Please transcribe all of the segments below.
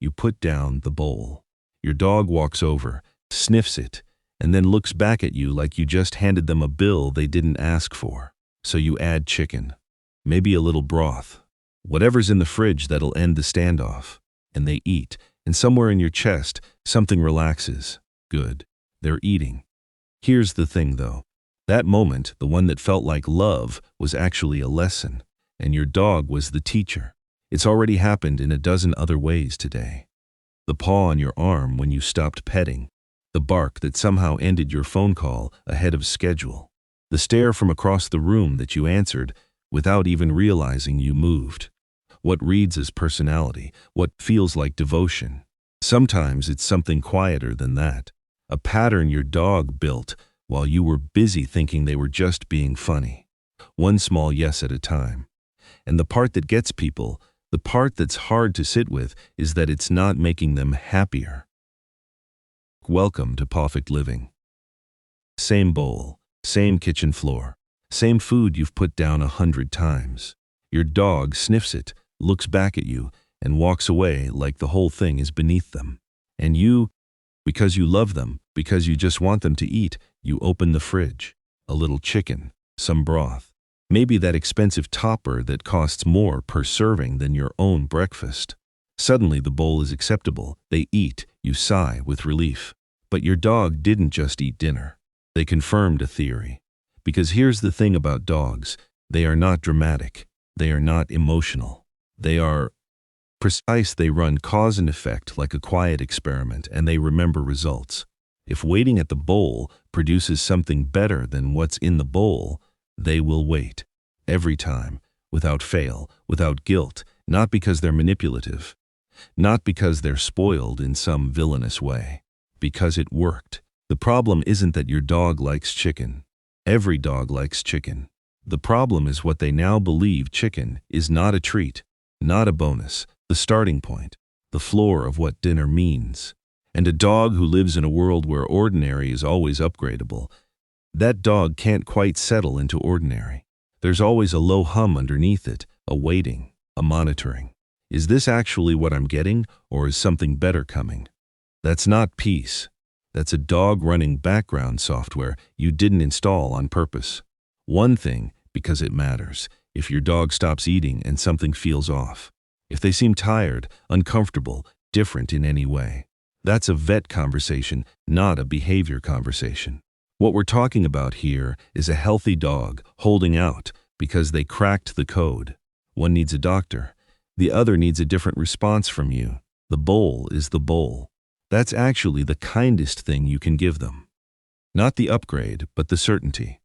You put down the bowl. Your dog walks over, sniffs it, and then looks back at you like you just handed them a bill they didn't ask for. So you add chicken, maybe a little broth, whatever's in the fridge that'll end the standoff. And they eat, and somewhere in your chest, something relaxes. Good. They're eating. Here's the thing, though. That moment, the one that felt like love, was actually a lesson, and your dog was the teacher. It's already happened in a dozen other ways today. The paw on your arm when you stopped petting, the bark that somehow ended your phone call ahead of schedule, the stare from across the room that you answered without even realizing you moved. What reads as personality, what feels like devotion. Sometimes it's something quieter than that, a pattern your dog built while you were busy thinking they were just being funny. One small yes at a time. And the part that gets people, the part that's hard to sit with, is that it's not making them happier. Welcome to Perfect Living. Same bowl, same kitchen floor, same food you've put down 100 times. Your dog sniffs it, looks back at you, and walks away like the whole thing is beneath them. And you, because you love them, because you just want them to eat, you open the fridge. A little chicken, some broth, maybe that expensive topper that costs more per serving than your own breakfast. Suddenly the bowl is acceptable. They eat, you sigh with relief. But your dog didn't just eat dinner. They confirmed a theory. Because here's the thing about dogs. They are not dramatic. They are not emotional. They are precise. They run cause and effect like a quiet experiment, and they remember results. If waiting at the bowl produces something better than what's in the bowl, they will wait. Every time, without fail, without guilt, not because they're manipulative, not because they're spoiled in some villainous way, because it worked. The problem isn't that your dog likes chicken. Every dog likes chicken. The problem is what they now believe chicken is not a treat, not a bonus, the starting point, the floor of what dinner means. And a dog who lives in a world where ordinary is always upgradable, that dog can't quite settle into ordinary. There's always a low hum underneath it, a waiting, a monitoring. Is this actually what I'm getting, or is something better coming? That's not peace. That's a dog running background software you didn't install on purpose. One thing, because it matters, if your dog stops eating and something feels off. If they seem tired, uncomfortable, different in any way. That's a vet conversation, not a behavior conversation. What we're talking about here is a healthy dog holding out because they cracked the code. One needs a doctor. The other needs a different response from you. The bowl is the bowl. That's actually the kindest thing you can give them. Not the upgrade, but the certainty.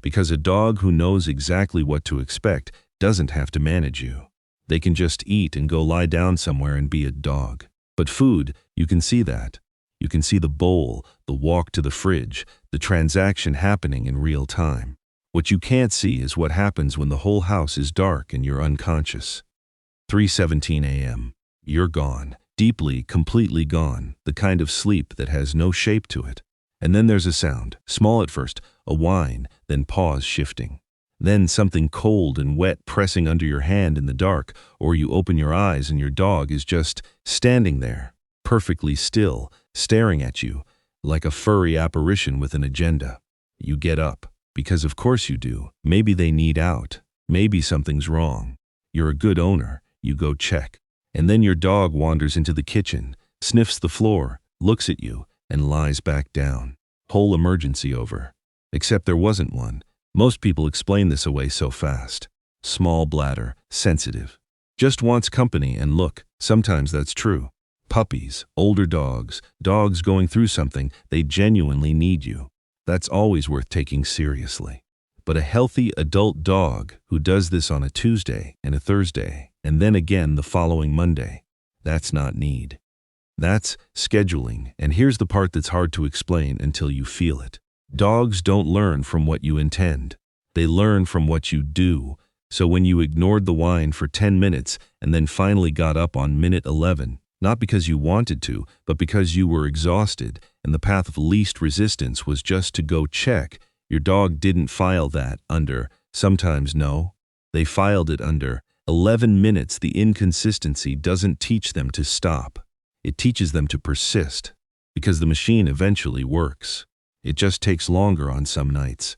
Because a dog who knows exactly what to expect doesn't have to manage you. They can just eat and go lie down somewhere and be a dog. But food, you can see that. You can see the bowl, the walk to the fridge, the transaction happening in real time. What you can't see is what happens when the whole house is dark and you're unconscious. 3:17 a.m. You're gone. Deeply, completely gone. The kind of sleep that has no shape to it. And then there's a sound, small at first, a whine, then paws shifting. Then something cold and wet pressing under your hand in the dark, or you open your eyes and your dog is just standing there, perfectly still, staring at you, like a furry apparition with an agenda. You get up, because of course you do. Maybe they need out. Maybe something's wrong. You're a good owner. You go check. And then your dog wanders into the kitchen, sniffs the floor, looks at you, and lies back down. Whole emergency over. Except there wasn't one. Most people explain this away so fast. Small bladder, sensitive. Just wants company, and look, sometimes that's true. Puppies, older dogs, dogs going through something, they genuinely need you. That's always worth taking seriously. But a healthy adult dog who does this on a Tuesday and a Thursday, and then again the following Monday, that's not need. That's scheduling, and here's the part that's hard to explain until you feel it. Dogs don't learn from what you intend. They learn from what you do. So when you ignored the whine for 10 minutes and then finally got up on minute 11, not because you wanted to, but because you were exhausted and the path of least resistance was just to go check, your dog didn't file that under, sometimes no. They filed it under 11 minutes. The inconsistency doesn't teach them to stop. It teaches them to persist, because the machine eventually works. It just takes longer on some nights.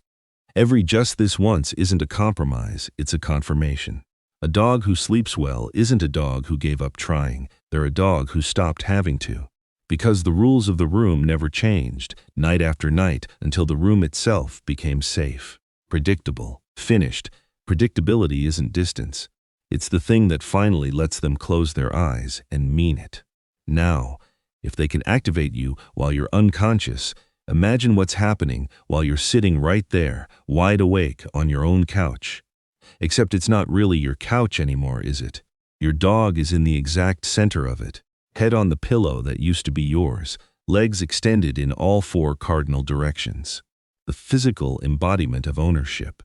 Every just this once isn't a compromise, it's a confirmation. A dog who sleeps well isn't a dog who gave up trying, they're a dog who stopped having to. Because the rules of the room never changed, night after night, until the room itself became safe, predictable, finished. Predictability isn't distance. It's the thing that finally lets them close their eyes and mean it. Now, if they can activate you while you're unconscious, imagine what's happening while you're sitting right there, wide awake on your own couch. Except it's not really your couch anymore, is it? Your dog is in the exact center of it, head on the pillow that used to be yours, legs extended in all four cardinal directions. The physical embodiment of ownership.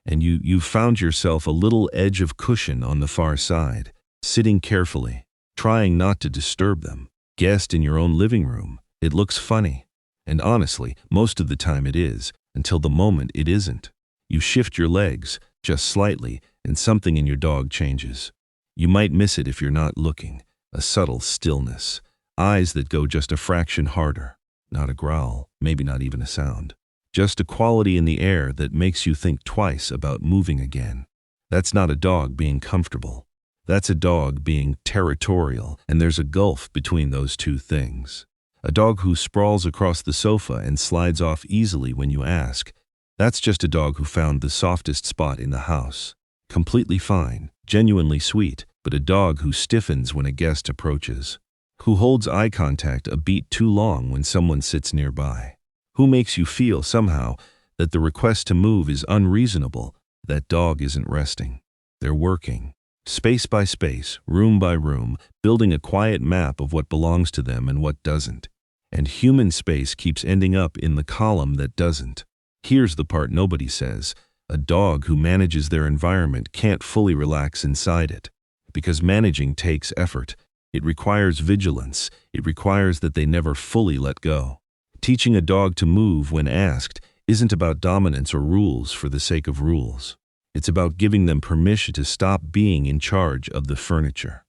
And you've found yourself a little edge of cushion on the far side, sitting carefully, trying not to disturb them. Guest in your own living room. It looks funny. And honestly, most of the time it is, until the moment it isn't. You shift your legs, just slightly, and something in your dog changes. You might miss it if you're not looking. A subtle stillness. Eyes that go just a fraction harder. Not a growl, maybe not even a sound. Just a quality in the air that makes you think twice about moving again. That's not a dog being comfortable. That's a dog being territorial, and there's a gulf between those two things. A dog who sprawls across the sofa and slides off easily when you ask. That's just a dog who found the softest spot in the house. Completely fine, genuinely sweet, but a dog who stiffens when a guest approaches. Who holds eye contact a beat too long when someone sits nearby. Who makes you feel somehow that the request to move is unreasonable. That dog isn't resting. They're working. Space by space, room by room, building a quiet map of what belongs to them and what doesn't. And human space keeps ending up in the column that doesn't. Here's the part nobody says. A dog who manages their environment can't fully relax inside it. Because managing takes effort. It requires vigilance. It requires that they never fully let go. Teaching a dog to move when asked isn't about dominance or rules for the sake of rules. It's about giving them permission to stop being in charge of the furniture.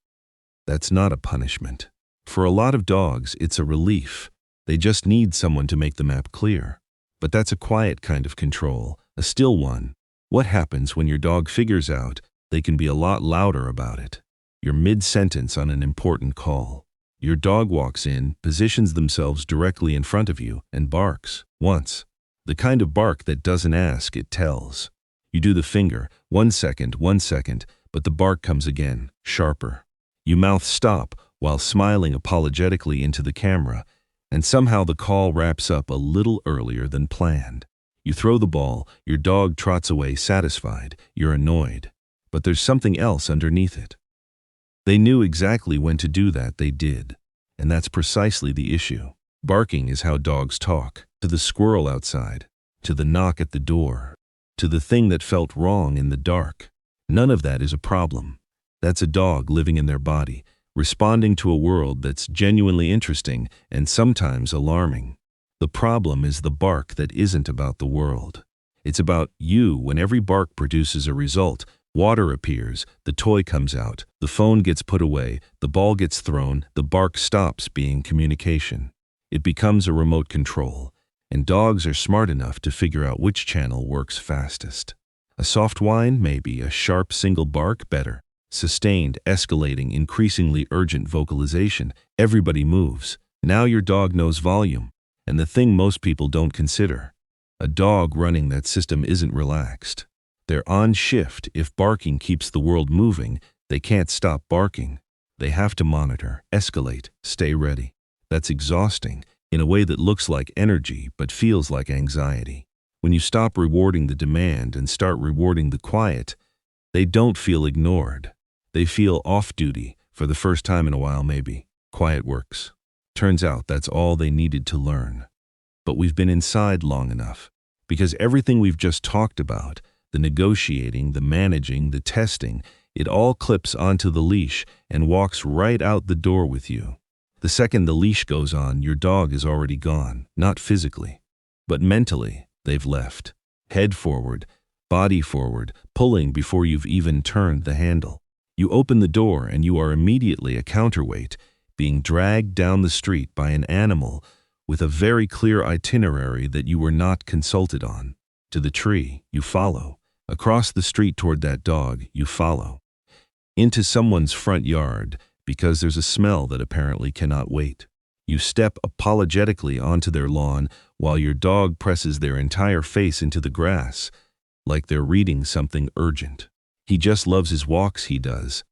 That's not a punishment. For a lot of dogs, it's a relief. They just need someone to make the map clear. But that's a quiet kind of control, a still one. What happens when your dog figures out they can be a lot louder about it? You're mid-sentence on an important call. Your dog walks in, positions themselves directly in front of you, and barks. Once. The kind of bark that doesn't ask, it tells. You do the finger, 1 second, but the bark comes again, sharper. You mouth stop while smiling apologetically into the camera, and somehow the call wraps up a little earlier than planned. You throw the ball, your dog trots away satisfied, you're annoyed. But there's something else underneath it. They knew exactly when to do that, they did. And that's precisely the issue. Barking is how dogs talk. To the squirrel outside, to the knock at the door, to the thing that felt wrong in the dark. None of that is a problem. That's a dog living in their body, responding to a world that's genuinely interesting and sometimes alarming. The problem is the bark that isn't about the world. It's about you. When every bark produces a result, water appears, the toy comes out, the phone gets put away, the ball gets thrown, the bark stops being communication. It becomes a remote control. And dogs are smart enough to figure out which channel works fastest. A soft whine, maybe. A sharp single bark, better. Sustained, escalating, increasingly urgent vocalization. Everybody moves. Now your dog knows volume. And the thing most people don't consider. A dog running that system isn't relaxed. They're on shift. If barking keeps the world moving, they can't stop barking. They have to monitor, escalate, stay ready. That's exhausting. In a way that looks like energy but feels like anxiety. When you stop rewarding the demand and start rewarding the quiet, they don't feel ignored. They feel off-duty, for the first time in a while maybe. Quiet works. Turns out that's all they needed to learn. But we've been inside long enough, because everything we've just talked about, the negotiating, the managing, the testing, it all clips onto the leash and walks right out the door with you. The second the leash goes on, your dog is already gone, not physically, but mentally, they've left. Head forward, body forward, pulling before you've even turned the handle. You open the door and you are immediately a counterweight, being dragged down the street by an animal with a very clear itinerary that you were not consulted on. To the tree, you follow. Across the street toward that dog, you follow. Into someone's front yard, because there's a smell that apparently cannot wait. You step apologetically onto their lawn while your dog presses their entire face into the grass, like they're reading something urgent. He just loves his walks, he does.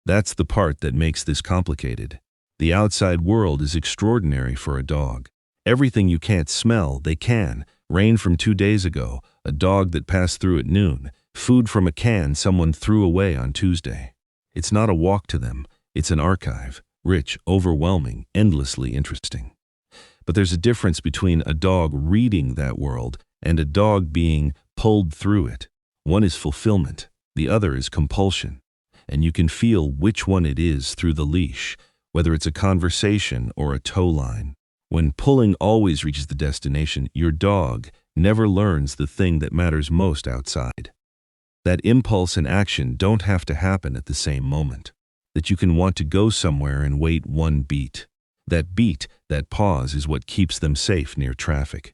That's the part that makes this complicated. The outside world is extraordinary for a dog. Everything you can't smell, they can. Rain from 2 days ago, a dog that passed through at noon, food from a can someone threw away on Tuesday. It's not a walk to them, it's an archive, rich, overwhelming, endlessly interesting. But there's a difference between a dog reading that world and a dog being pulled through it. One is fulfillment, the other is compulsion. And you can feel which one it is through the leash, whether it's a conversation or a tow line. When pulling always reaches the destination, your dog never learns the thing that matters most outside. That impulse and action don't have to happen at the same moment. That you can want to go somewhere and wait one beat. That beat, that pause, is what keeps them safe near traffic.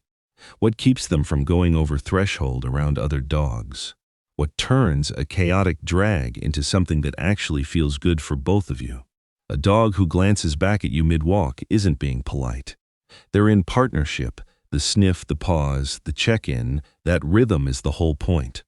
What keeps them from going over threshold around other dogs. What turns a chaotic drag into something that actually feels good for both of you. A dog who glances back at you mid-walk isn't being polite. They're in partnership. The sniff, the pause, the check-in, that rhythm is the whole point.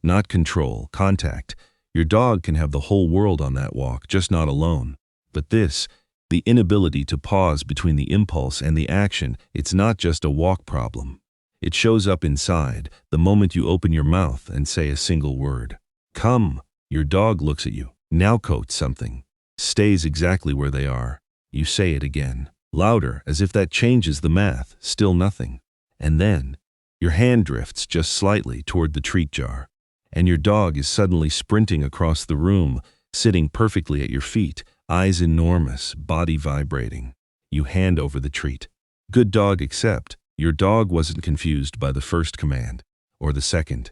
Not control, contact. Your dog can have the whole world on that walk, just not alone. But this, the inability to pause between the impulse and the action, it's not just a walk problem. It shows up inside, the moment you open your mouth and say a single word. Come. Your dog looks at you, now coats something, stays exactly where they are. You say it again, louder, as if that changes the math, still nothing. And then, your hand drifts just slightly toward the treat jar, and your dog is suddenly sprinting across the room, sitting perfectly at your feet, eyes enormous, body vibrating. You hand over the treat. Good dog, except your dog wasn't confused by the first command, or the second.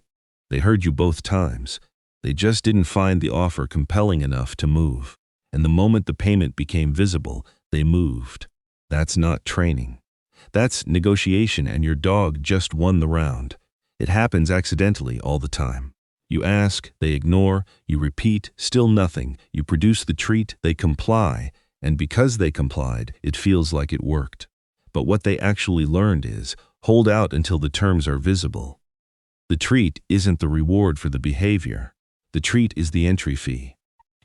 They heard you both times. They just didn't find the offer compelling enough to move. And the moment the payment became visible, they moved. That's not training. That's negotiation, and your dog just won the round. It happens accidentally all the time. You ask, they ignore, you repeat, still nothing. You produce the treat, they comply, and because they complied, it feels like it worked. But what they actually learned is, hold out until the terms are visible. The treat isn't the reward for the behavior. The treat is the entry fee.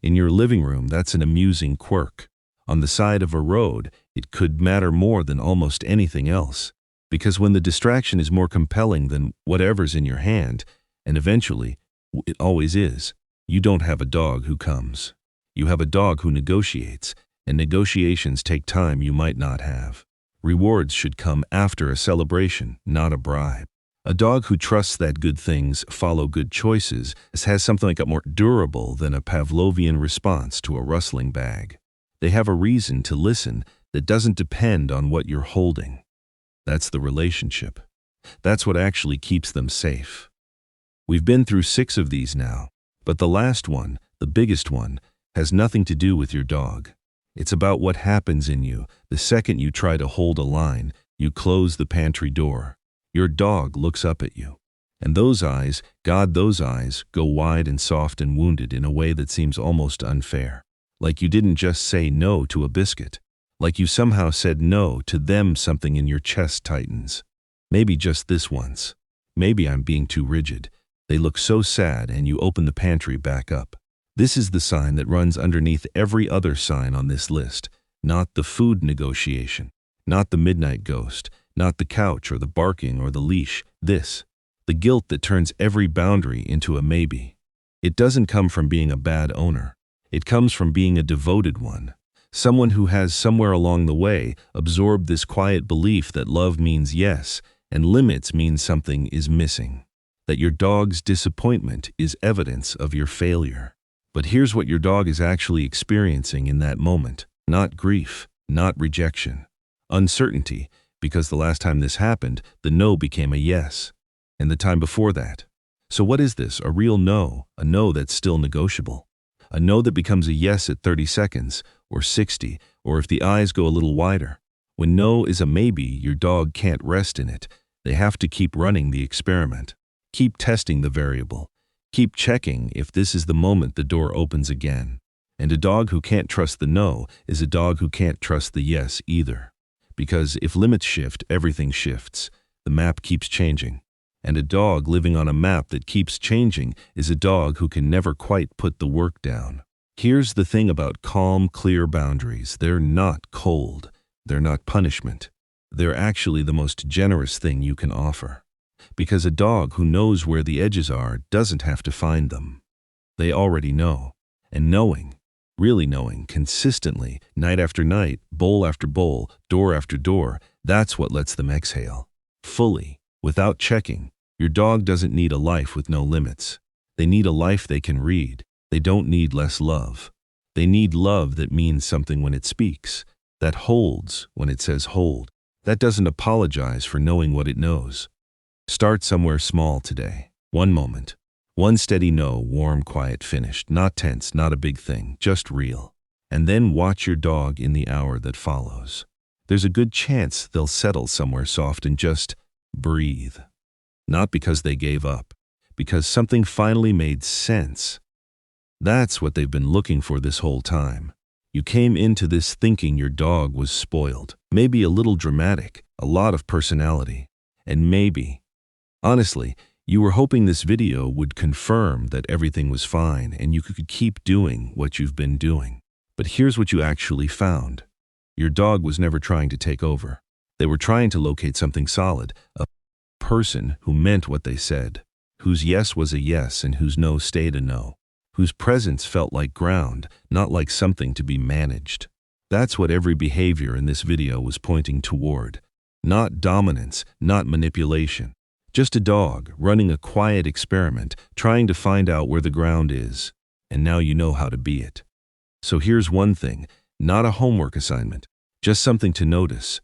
In your living room, that's an amusing quirk. On the side of a road, it could matter more than almost anything else. Because when the distraction is more compelling than whatever's in your hand, and eventually, it always is, you don't have a dog who comes. You have a dog who negotiates, and negotiations take time you might not have. Rewards should come after a celebration, not a bribe. A dog who trusts that good things follow good choices has something like a more durable than a Pavlovian response to a rustling bag. They have a reason to listen that doesn't depend on what you're holding. That's the relationship. That's what actually keeps them safe. We've been through 6 of these now, but the last one, the biggest one, has nothing to do with your dog. It's about what happens in you the second you try to hold a line, you close the pantry door. Your dog looks up at you. And those eyes, God, those eyes, go wide and soft and wounded in a way that seems almost unfair. Like you didn't just say no to a biscuit. Like you somehow said no to them. Something in your chest tightens. Maybe just this once. Maybe I'm being too rigid. They look so sad, and you open the pantry back up. This is the sign that runs underneath every other sign on this list. Not the food negotiation. Not the midnight ghost. Not the couch or the barking or the leash. This. The guilt that turns every boundary into a maybe. It doesn't come from being a bad owner. It comes from being a devoted one. Someone who has somewhere along the way absorbed this quiet belief that love means yes, and limits means something is missing. That your dog's disappointment is evidence of your failure. But here's what your dog is actually experiencing in that moment. Not grief, not rejection. Uncertainty, because the last time this happened, the no became a yes. And the time before that. So what is this? A real no, a no that's still negotiable. A no that becomes a yes at 30 seconds, or 60, or if the eyes go a little wider. When no is a maybe, your dog can't rest in it. They have to keep running the experiment. Keep testing the variable. Keep checking if this is the moment the door opens again. And a dog who can't trust the no is a dog who can't trust the yes either. Because if limits shift, everything shifts. The map keeps changing. And a dog living on a map that keeps changing is a dog who can never quite put the work down. Here's the thing about calm, clear boundaries. They're not cold. They're not punishment. They're actually the most generous thing you can offer. Because a dog who knows where the edges are doesn't have to find them. They already know. And knowing, really knowing, consistently, night after night, bowl after bowl, door after door, that's what lets them exhale. Fully, without checking. Your dog doesn't need a life with no limits. They need a life they can read. They don't need less love. They need love that means something when it speaks, that holds when it says hold, that doesn't apologize for knowing what it knows. Start somewhere small today. One moment. One steady no, warm, quiet, finished. Not tense, not a big thing, just real. And then watch your dog in the hour that follows. There's a good chance they'll settle somewhere soft and just breathe. Not because they gave up, because something finally made sense. That's what they've been looking for this whole time. You came into this thinking your dog was spoiled, maybe a little dramatic, a lot of personality, and maybe, honestly, you were hoping this video would confirm that everything was fine and you could keep doing what you've been doing. But here's what you actually found. Your dog was never trying to take over. They were trying to locate something solid, a person who meant what they said, whose yes was a yes and whose no stayed a no, whose presence felt like ground, not like something to be managed. That's what every behavior in this video was pointing toward. Not dominance, not manipulation. Just a dog running a quiet experiment, trying to find out where the ground is. And now you know how to be it. So here's one thing, not a homework assignment, just something to notice.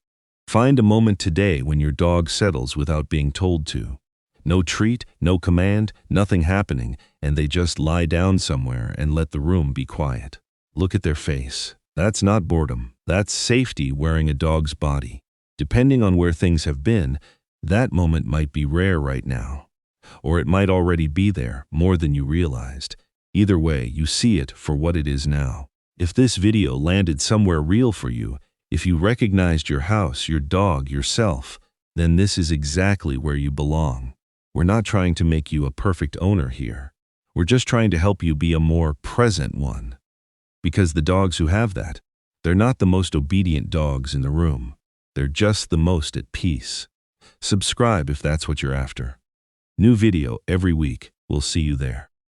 Find a moment today when your dog settles without being told to. No treat, no command, nothing happening, and they just lie down somewhere and let the room be quiet. Look at their face. That's not boredom. That's safety wearing a dog's body. Depending on where things have been, that moment might be rare right now. Or it might already be there, more than you realized. Either way, you see it for what it is now. If this video landed somewhere real for you, if you recognized your house, your dog, yourself, then this is exactly where you belong. We're not trying to make you a perfect owner here. We're just trying to help you be a more present one. Because the dogs who have that, they're not the most obedient dogs in the room. They're just the most at peace. Subscribe if that's what you're after. New video every week. We'll see you there.